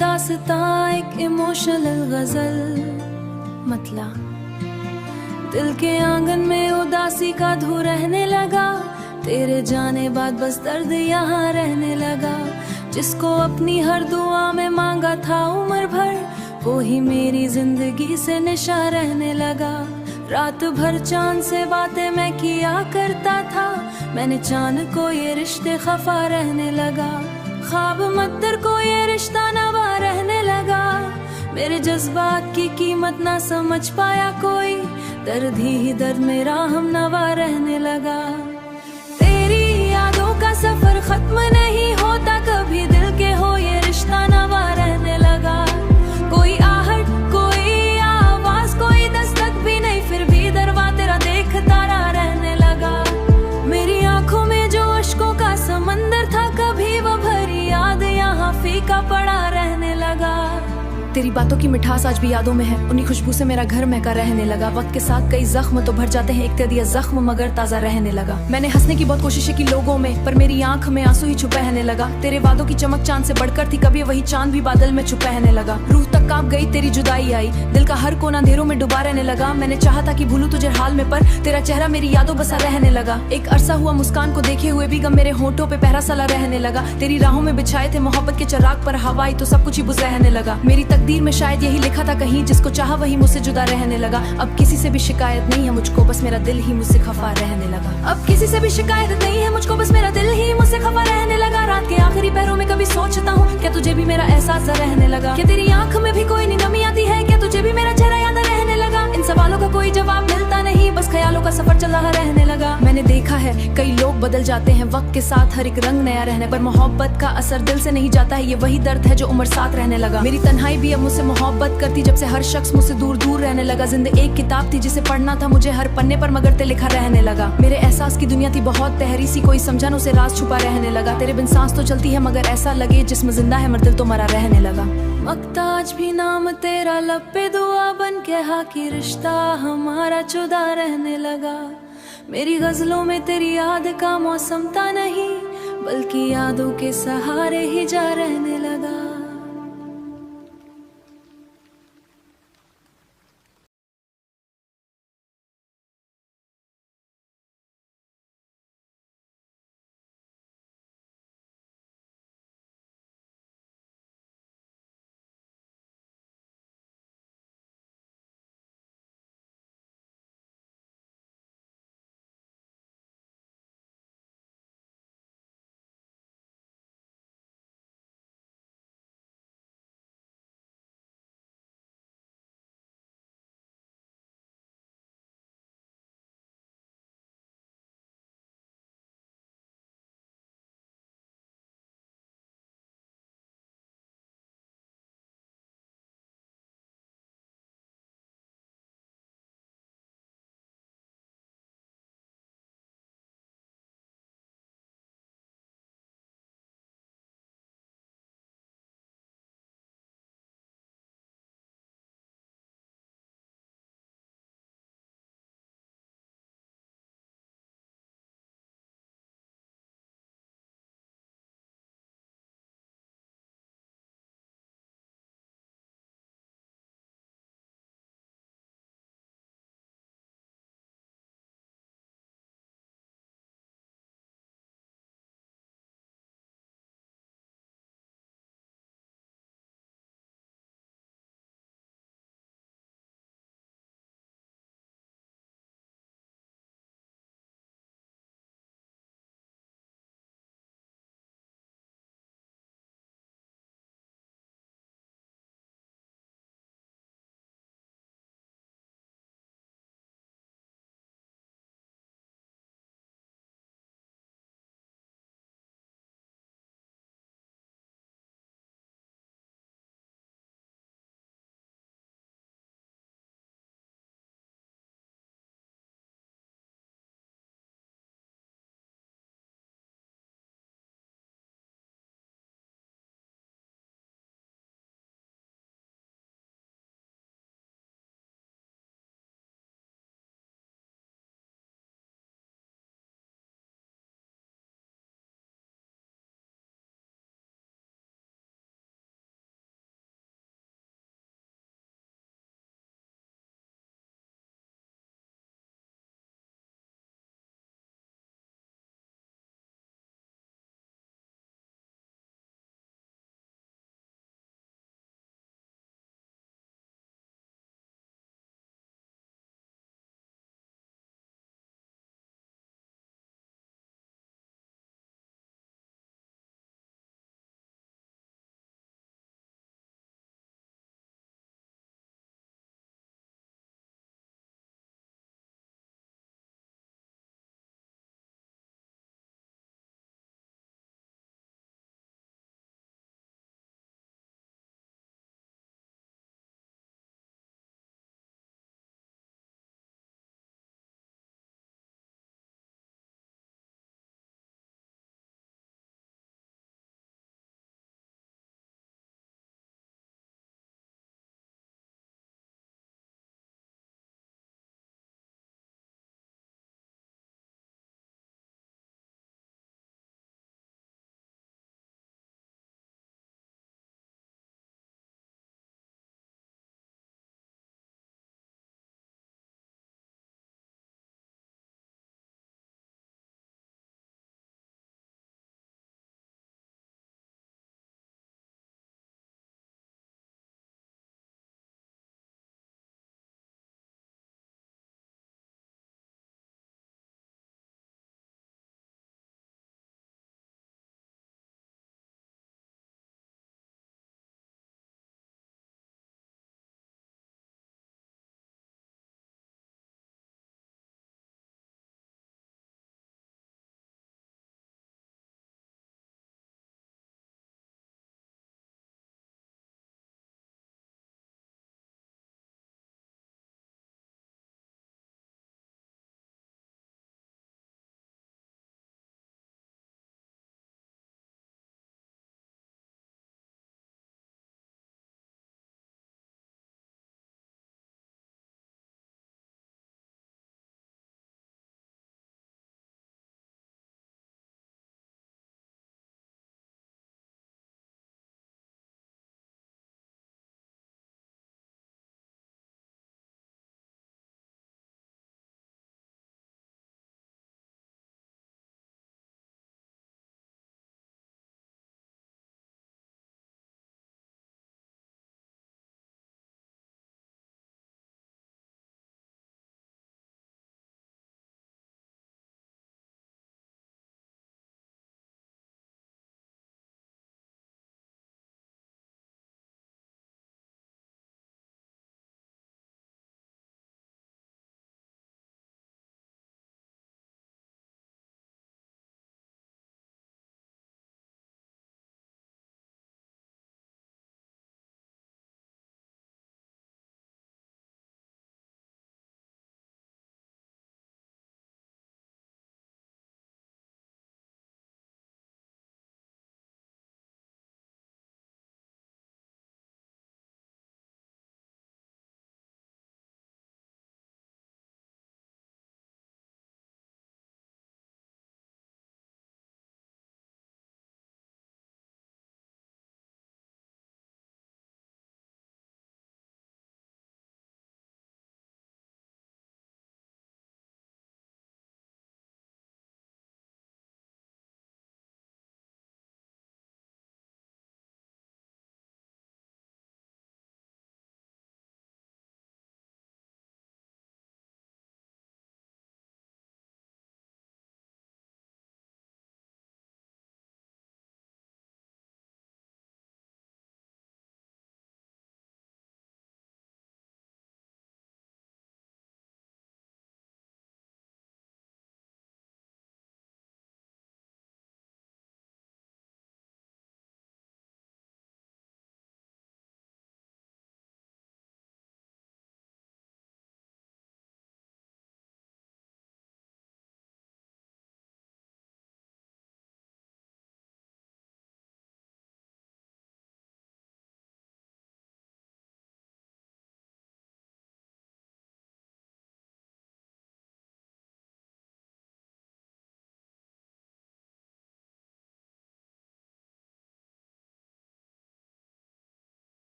दास्तां एक इमोशनल गजल मतला। दिल के आंगन में उदासी का धू रहने लगा, तेरे जाने बाद बस दर्द यहाँ रहने लगा। जिसको अपनी हर दुआ में मांगा था उम्र भर, वो ही मेरी जिंदगी से निशा रहने लगा। रात भर चांद से बातें मैं किया करता था, मैंने चांद को ये रिश्ते खफा रहने लगा। ख्वाब मद्दर को ये रिश्ता नवा रहने लगा। मेरे जज्बात की कीमत ना समझ पाया कोई, दर्द ही दर्द मेरा हम नवा रहने लगा। तेरी यादों का सफर खत्म नहीं होता कभी, दिल के हो ये रिश्ता नवा रहने लगा। कोई आहट कोई आवाज कोई दस्तक भी नहीं, फिर भी दरवाजा तेरा देखता रहने लगा। मेरी आंखों में जो अश्कों का समंदर था, कभी वो भरी याद यहाँ फीका पड़ा रहने लगा। तेरी बातों की मिठास आज भी यादों में है, उन्हीं खुशबू से मेरा घर महका रहने लगा। वक्त के साथ कई जख्म तो भर जाते हैं, एक ते दिया जख्म मगर ताजा रहने लगा। मैंने हंसने की बहुत कोशिशें की लोगों में, पर मेरी आंख में आंसू ही छुप रहने लगा। तेरे वादों की चमक चांद से बढ़कर थी, कभी वही चांद भी बादल में छुप रहने लगा। रूह तक कांप गई तेरी जुदाई आई, दिल का हर कोना अंधेरों में डुबा रहने लगा। मैंने चाहा था कि भूलूं तुझे हाल में, पर तेरा चेहरा मेरी यादों बसा रहने लगा। एक अरसा हुआ मुस्कान को देखे हुए भी गम मेरे होंठों पे पहरा सला रहने लगा। तेरी राहों में बिछाए थे मोहब्बत के चिराग, पर हवा आई तो सब कुछ ही बुझ रहने लगा। मेरी तकदीर में शायद यही लिखा था कहीं, जिसको चाहा वही मुझसे जुदा रहने लगा। अब किसी से भी शिकायत नहीं है मुझको, बस मेरा दिल ही मुझसे खफा रहने लगा। अब किसी से भी शिकायत नहीं है मुझको, बस मेरा दिल ही मुझसे खफा रहने लगा। रात के आखिरी पहरों में कभी सोचता हूँ, क्या तुझे भी मेरा एहसास रहने लगा? क्या तेरी आंख में भी कोई नमी आती है? क्या तुझे भी मेरा चेहरा याद रहने लगा? इन सवालों का कोई जवाब मिलता नहीं, बस ख्यालों का सफर चल रहा रहने लगा। मैंने देखा है कई लोग बदल जाते हैं वक्त के साथ, हर एक रंग नया रहने पर मोहब्बत का असर दिल से नहीं जाता है। ये वही दर्द है जो उम्र साथ रहने लगा। मेरी तन्हाई भी अब मुझसे मोहब्बत करती, जब से हर शख्स मुझसे दूर दूर रहने लगा। जिंदगी एक किताब थी जिसे पढ़ना था मुझे हर पन्ने पर, मगर ते लिखा रहने लगा। मेरे एहसास की दुनिया थी बहुत तहरी सी, कोई समझा न उसे राज छुपा रहने लगा। तेरे बिन सांस तो चलती है मगर ऐसा लगे जिसमें जिंदा है मगर दिल तो मरा रहने लगा। मकताज भी नाम तेरा लब पे दुआ बन के हाकी, रिश्ता हमारा जुदा रहने लगा। मेरी गजलों में तेरी याद का मौसम था नहीं, बल्कि यादों के सहारे ही जा रहने लगा।